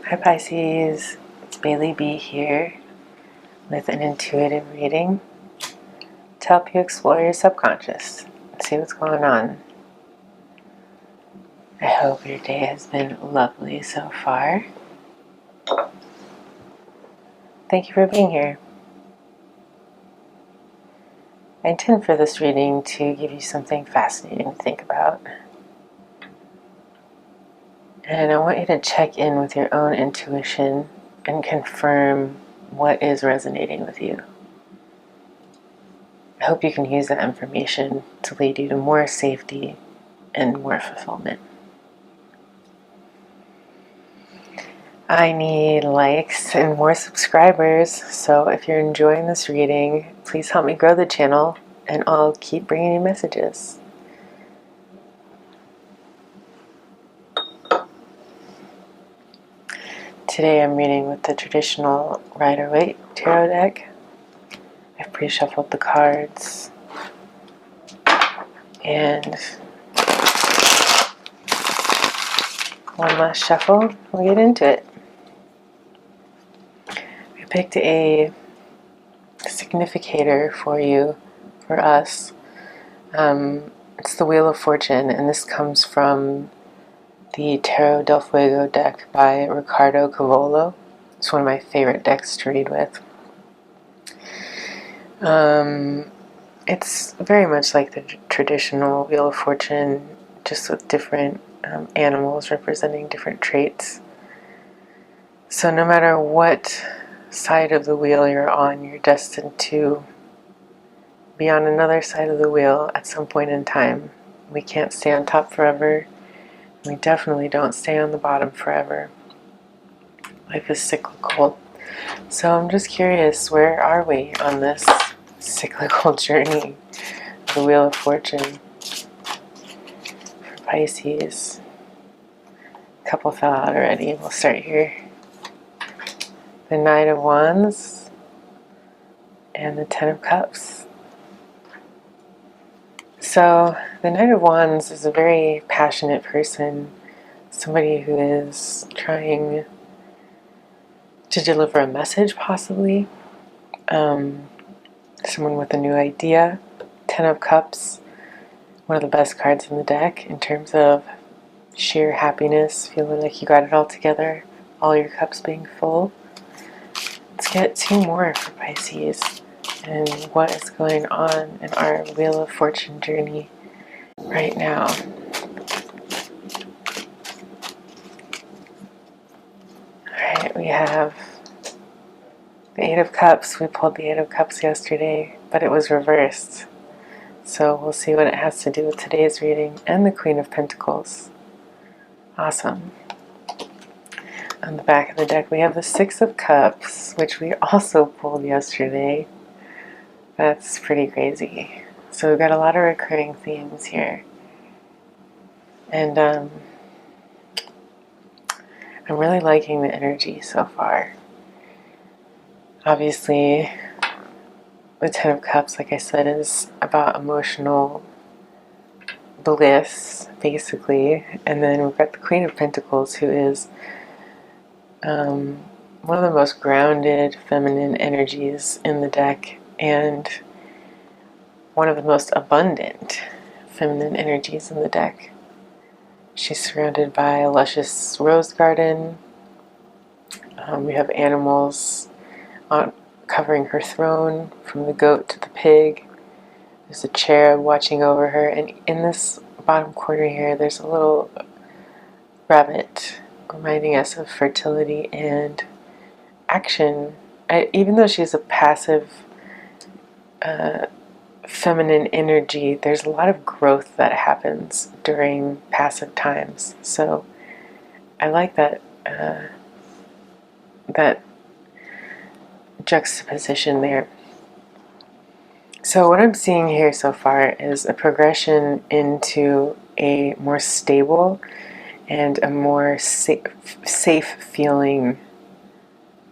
Hi Pisces, it's Bailey B here with an intuitive reading to help you explore your subconscious and see what's going on. I hope your day has been lovely so far. Thank you for being here. I intend for this reading to give you something fascinating to think about. And I want you to check in with your own intuition and confirm what is resonating with you. I hope you can use that information to lead you to more safety and more fulfillment. I need likes and more subscribers, so if you're enjoying this reading, please help me grow the channel and I'll keep bringing you messages. Today I'm reading with the traditional Rider-Waite tarot deck. I've pre-shuffled the cards and one last shuffle, we'll get into it. I picked a significator for you, for us. It's the Wheel of Fortune, and this comes from the Tarot del Fuego deck by Ricardo, Cavolo. It's one of my favorite decks to read with. It's very much like the traditional Wheel of Fortune, just with different animals representing different traits. So no matter what side of the wheel you're on, you're destined to be on another side of the wheel at some point in time. We can't stay on top forever. We definitely don't stay on the bottom forever. Life is cyclical. So I'm just curious, where are we on this cyclical journey, the Wheel of Fortune for Pisces? A couple fell out already. We'll start here. The Knight of Wands and the Ten of Cups. So the Knight of Wands is a very passionate person, somebody who is trying to deliver a message, possibly. Someone with a new idea. Ten of Cups, one of the best cards in the deck in terms of sheer happiness, feeling like you got it all together, all your cups being full. Let's get two more for Pisces and what is going on in our Wheel of Fortune journey right now. Alright, we have the Eight of Cups. We pulled the Eight of Cups yesterday, but it was reversed. So we'll see what it has to do with today's reading. And the Queen of Pentacles. Awesome. On the back of the deck we have the Six of Cups, which we also pulled yesterday. That's pretty crazy. So we've got a lot of recurring themes here. And I'm really liking the energy so far. Obviously, the Ten of Cups, like I said, is about emotional bliss, basically. And then we've got the Queen of Pentacles, who is one of the most grounded feminine energies in the deck, and one of the most abundant feminine energies in the deck. She's surrounded by a luscious rose garden. We have animals covering her throne, from the goat to the pig. There's a cherub watching over her, and in this bottom corner here there's a little rabbit reminding us of fertility and action. Even though she's a passive feminine energy, there's a lot of growth that happens during passive times. So I like that that juxtaposition there. So what I'm seeing here so far is a progression into a more stable and a more safe feeling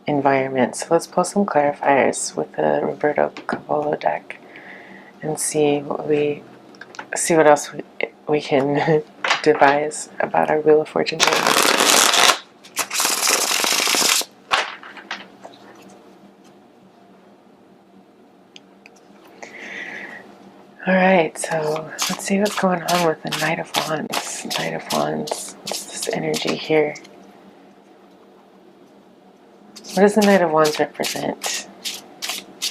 environment. So let's pull some clarifiers with the Roberto Cavolo deck and see what else we can devise about our Wheel of Fortune journey. Alright, so let's see what's going on with the Knight of Wands. Knight of Wands. What's this energy here? What does the Knight of Wands represent?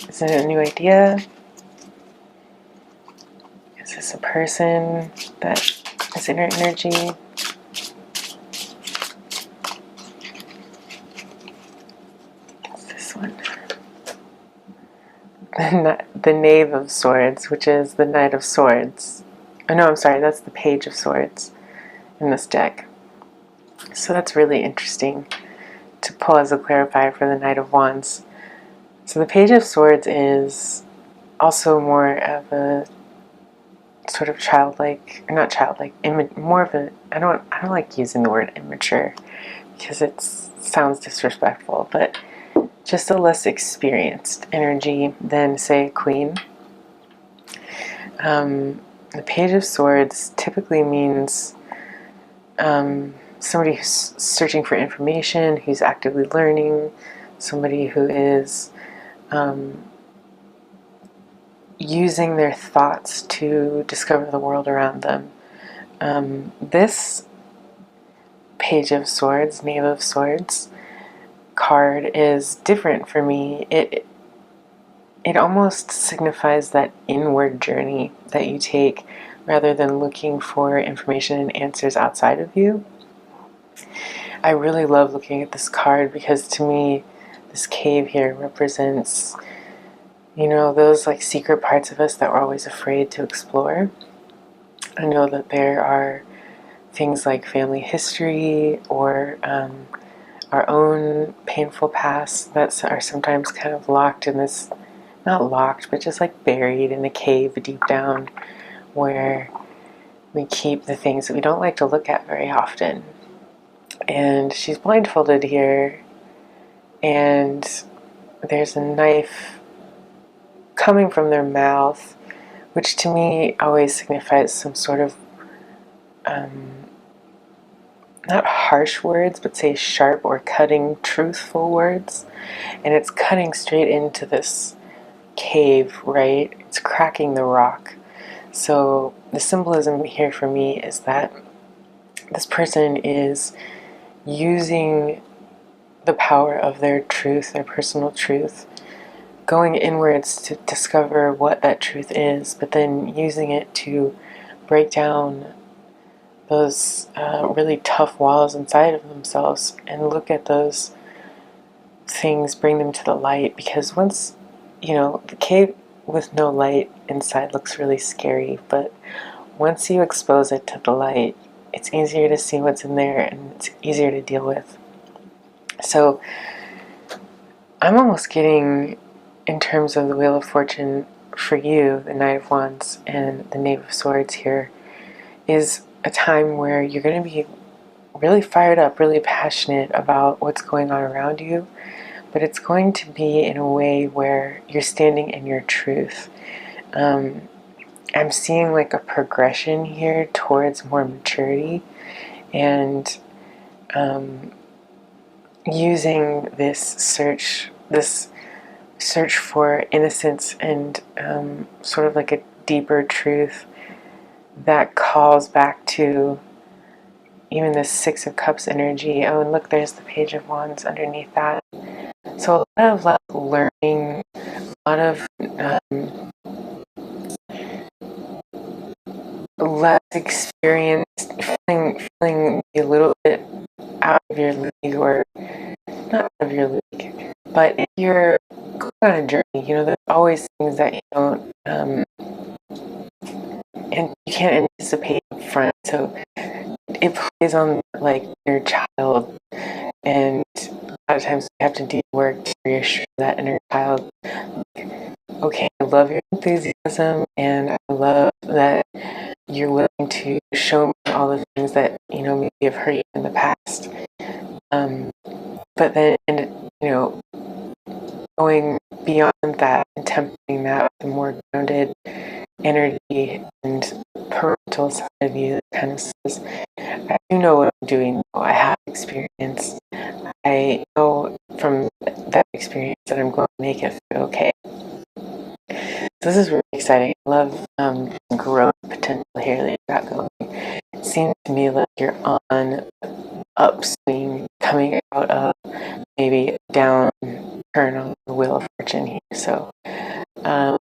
Is it a new idea? Is this a person that is inner energy? What's this one? The Knave of Swords, which is the Knight of Swords. Oh no, I'm sorry, that's the Page of Swords in this deck. So that's really interesting to pull as a clarifier for the Knight of Wands. So the Page of Swords is also more of a sort of childlike, or not childlike, more of a, I don't like using the word immature because it sounds disrespectful, but just a less experienced energy than, say, a queen. The Page of Swords typically means somebody who's searching for information, who's actively learning, somebody who is using their thoughts to discover the world around them. This Page of Swords, Knave of Swords card is different for me. It almost signifies that inward journey that you take rather than looking for information and answers outside of you. I really love looking at this card because to me this cave here represents, you know, those like secret parts of us that we're always afraid to explore. I know that there are things like family history or our own painful past that are sometimes kind of locked in this, not locked, but just like buried in a cave deep down where we keep the things that we don't like to look at very often. And she's blindfolded here, and there's a knife coming from their mouth, which to me always signifies some sort of not harsh words, but say sharp or cutting, truthful words. And it's cutting straight into this cave, right? It's cracking the rock. So the symbolism here for me is that this person is using the power of their truth, their personal truth, going inwards to discover what that truth is, but then using it to break down those really tough walls inside of themselves and look at those things, bring them to the light. Because once, you know, the cave with no light inside looks really scary, but once you expose it to the light, it's easier to see what's in there and it's easier to deal with. So I'm almost getting, in terms of the Wheel of Fortune for you, the Knight of Wands and the Knave of Swords here, is a time where you're going to be really fired up, really passionate about what's going on around you, but it's going to be in a way where you're standing in your truth. I'm seeing like a progression here towards more maturity and using this search for innocence and sort of like a deeper truth that calls back to even the Six of Cups energy. Oh, and look, there's the Page of Wands underneath that. So a lot of learning, a lot of less experience, feeling a little bit out of your league, or not out of your league, but if you're going on a journey, you know, there's always things that you don't and you can't anticipate up front. So it plays on like your child, and a lot of times you have to do work to reassure that inner child, okay, I love your enthusiasm and I love that you're willing to show me all the things that, you know, maybe have hurt you in the past. But then, you know, going beyond that and tempering that with a more grounded energy and parental side of you that kind of says, I do know what I'm doing. I have experience. I know from that experience that I'm going to make it okay. So this is really exciting. I love growth got going. It seems to me like you're on upswing, coming out of maybe a down turn on the wheel of fortune here. So, yeah,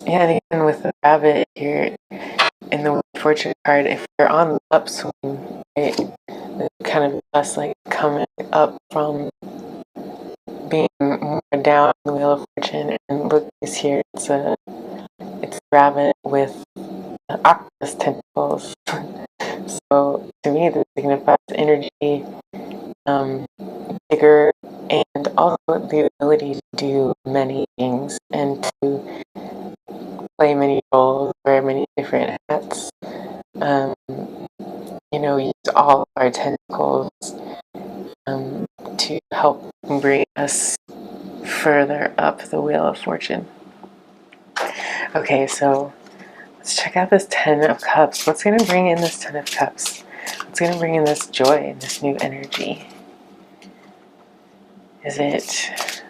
and again with the rabbit here in the fortune card, if you're on the upswing, right, kind of us like coming up from being more down the wheel of fortune, and look this here, it's a rabbit with octopus tentacles. So to me, this signifies energy, vigor, and also the ability to do many things and to play many roles, wear many different hats. Use all of our tentacles to help bring us further up the wheel of fortune. Okay, so let's check out this 10 of Cups. What's going to bring in this 10 of Cups? What's going to bring in this joy and this new energy? Is it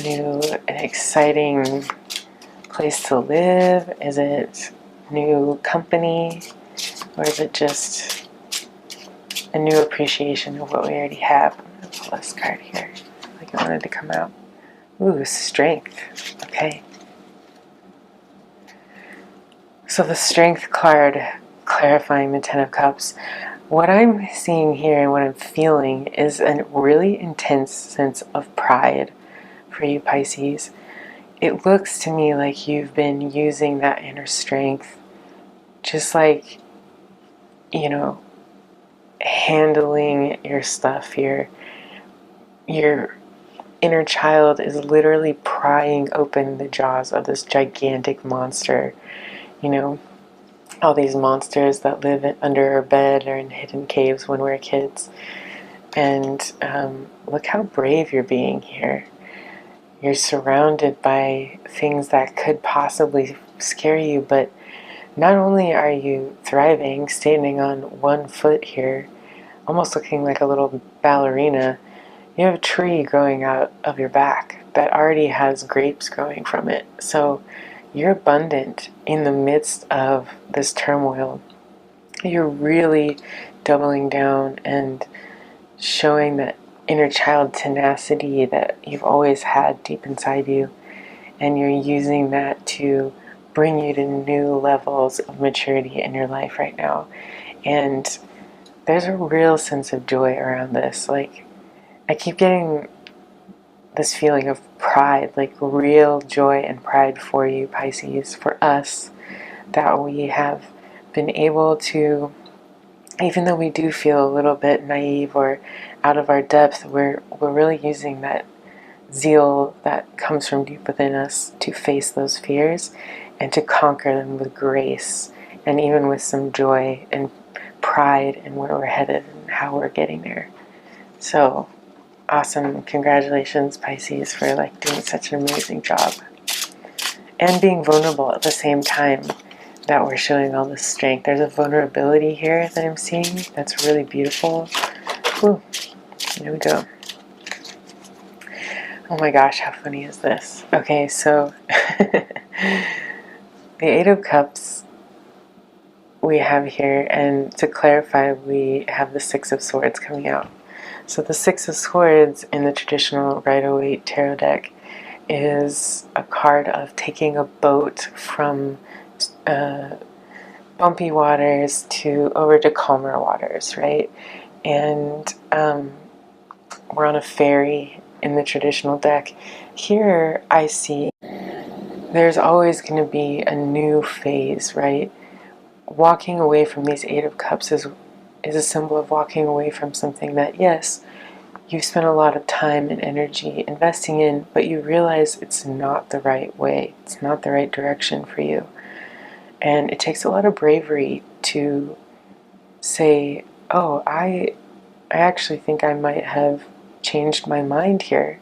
new and exciting place to live? Is it new company? Or is it just a new appreciation of what we already have? I'm going to pull this card here. Like I wanted to come out. Ooh, strength. Okay. So the strength card, clarifying the 10 of Cups. What I'm seeing here and what I'm feeling is a really intense sense of pride for you, Pisces. It looks to me like you've been using that inner strength, just like, handling your stuff. Your inner child is literally prying open the jaws of this gigantic monster. All these monsters that live under our bed or in hidden caves when we're kids. And look how brave you're being here. You're surrounded by things that could possibly scare you, but not only are you thriving, standing on one foot here, almost looking like a little ballerina, you have a tree growing out of your back that already has grapes growing from it. So you're abundant in the midst of this turmoil. You're really doubling down and showing that inner child tenacity that you've always had deep inside you, and you're using that to bring you to new levels of maturity in your life right now. And there's a real sense of joy around this. Like, I keep getting this feeling of pride, like real joy and pride for you, Pisces, for us, that we have been able to, even though we do feel a little bit naive or out of our depth, we're really using that zeal that comes from deep within us to face those fears and to conquer them with grace and even with some joy and pride in where we're headed and how we're getting there. So awesome. Congratulations, Pisces, for doing such an amazing job. And being vulnerable at the same time that we're showing all this strength. There's a vulnerability here that I'm seeing that's really beautiful. Whew. Here we go. Oh my gosh, how funny is this? Okay, so the 8 of Cups we have here, and to clarify, we have the 6 of Swords coming out. So the 6 of Swords in the traditional Rider-Waite tarot deck is a card of taking a boat from bumpy waters over to calmer waters, right? And we're on a ferry in the traditional deck. Here I see there's always going to be a new phase, right? Walking away from these 8 of Cups is a symbol of walking away from something that, yes, you've spent a lot of time and energy investing in, but you realize it's not the right way. It's not the right direction for you. And it takes a lot of bravery to say, oh, I actually think I might have changed my mind here,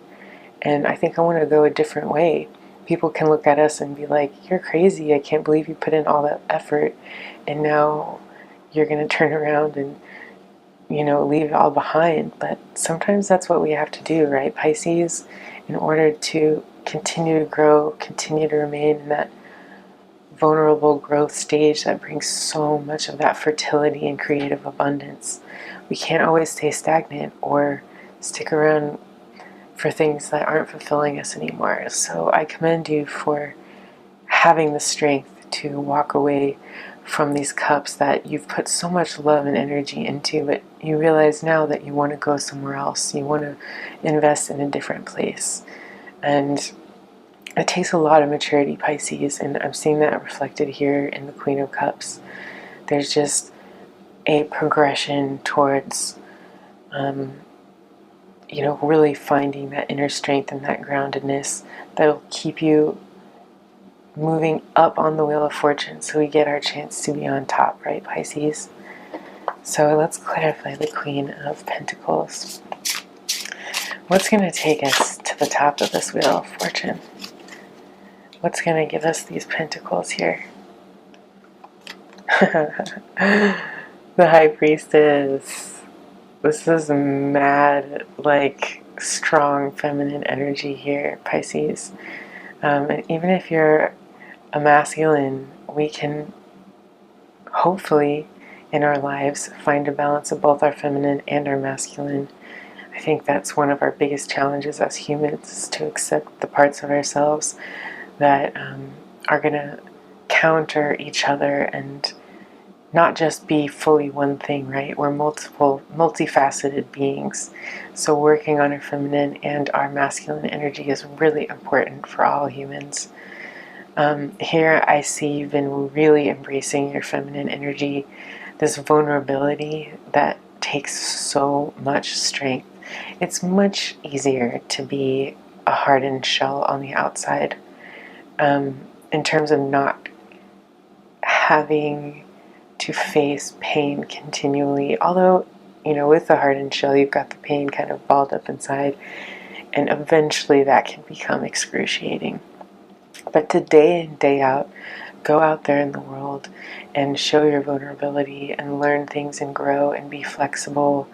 and I think I want to go a different way. People can look at us and be like, you're crazy, I can't believe you put in all that effort, and now you're going to turn around and, leave it all behind. But sometimes that's what we have to do, right, Pisces? In order to continue to grow, continue to remain in that vulnerable growth stage that brings so much of that fertility and creative abundance. We can't always stay stagnant or stick around for things that aren't fulfilling us anymore. So I commend you for having the strength to walk away from these cups that you've put so much love and energy into, but you realize now that you want to go somewhere else. You want to invest in a different place. And it takes a lot of maturity, Pisces, and I'm seeing that reflected here in the Queen of Cups. There's just a progression towards, really finding that inner strength and that groundedness that'll keep you moving up on the Wheel of Fortune so we get our chance to be on top, right, Pisces? So let's clarify the Queen of Pentacles. What's going to take us to the top of this Wheel of Fortune? What's going to give us these pentacles here? The High Priestess. This is mad, strong feminine energy here, Pisces. And even if you're a masculine, we can hopefully in our lives find a balance of both our feminine and our masculine. I think that's one of our biggest challenges as humans, is to accept the parts of ourselves that are going to counter each other and not just be fully one thing, right? We're multifaceted beings. So working on our feminine and our masculine energy is really important for all humans. Here I see you've been really embracing your feminine energy, this vulnerability that takes so much strength. It's much easier to be a hardened shell on the outside, in terms of not having to face pain continually. Although, with the hardened shell, you've got the pain kind of balled up inside, and eventually that can become excruciating. But to day in, day out, go out there in the world and show your vulnerability and learn things and grow and be flexible.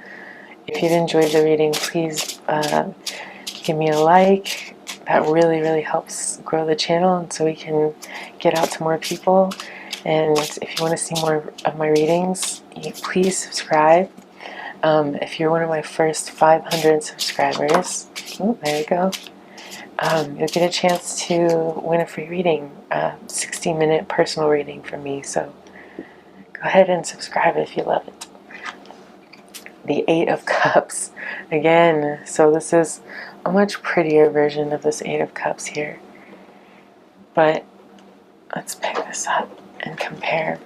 If you've enjoyed the reading, please give me a like. That really, really helps grow the channel, and so we can get out to more people. And if you want to see more of my readings, please subscribe. If you're one of my first 500 subscribers, there you go, you'll get a chance to win a free reading, a 60-minute personal reading from me. So go ahead and subscribe if you love it. The Eight of Cups again. So this is a much prettier version of this Eight of Cups here. But let's pick this up and compare.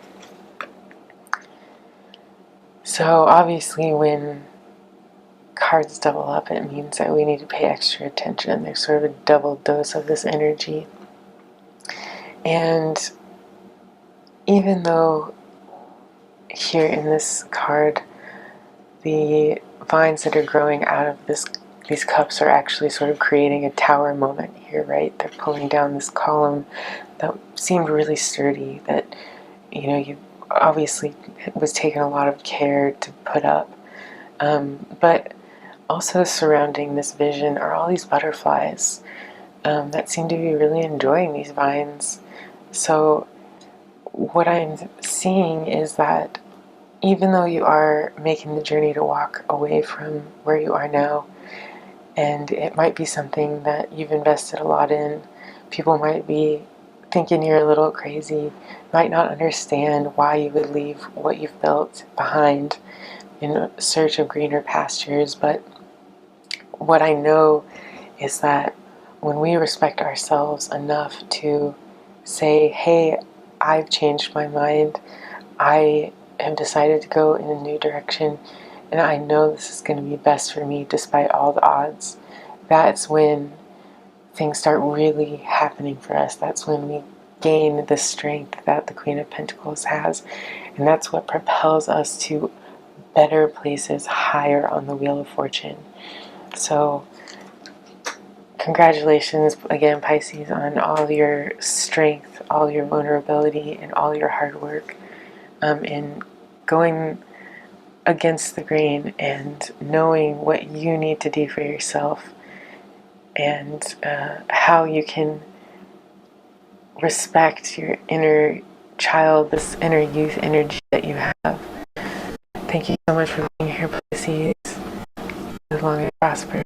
So obviously when cards double up, it means that we need to pay extra attention. There's sort of a double dose of this energy. And even though here in this card, the vines that are growing out of these cups are actually sort of creating a tower moment here, right? They're pulling down this column that seemed really sturdy, that, you obviously was taken a lot of care to put up. But also surrounding this vision are all these butterflies that seem to be really enjoying these vines. So what I'm seeing is that even though you are making the journey to walk away from where you are now, and it might be something that you've invested a lot in, people might be thinking you're a little crazy, might not understand why you would leave what you've built behind in search of greener pastures. But what I know is that when we respect ourselves enough to say, hey, I've changed my mind, I have decided to go in a new direction, and I know this is going to be best for me despite all the odds, that's when things start really happening for us. That's when we gain the strength that the Queen of Pentacles has, and that's what propels us to better places, higher on the Wheel of Fortune. So congratulations again, Pisces, on all your strength, all your vulnerability, and all your hard work in going against the grain and knowing what you need to do for yourself, and how you can respect your inner child, this inner youth energy that you have. Thank you so much for being here, Pisces. Live long and prosper.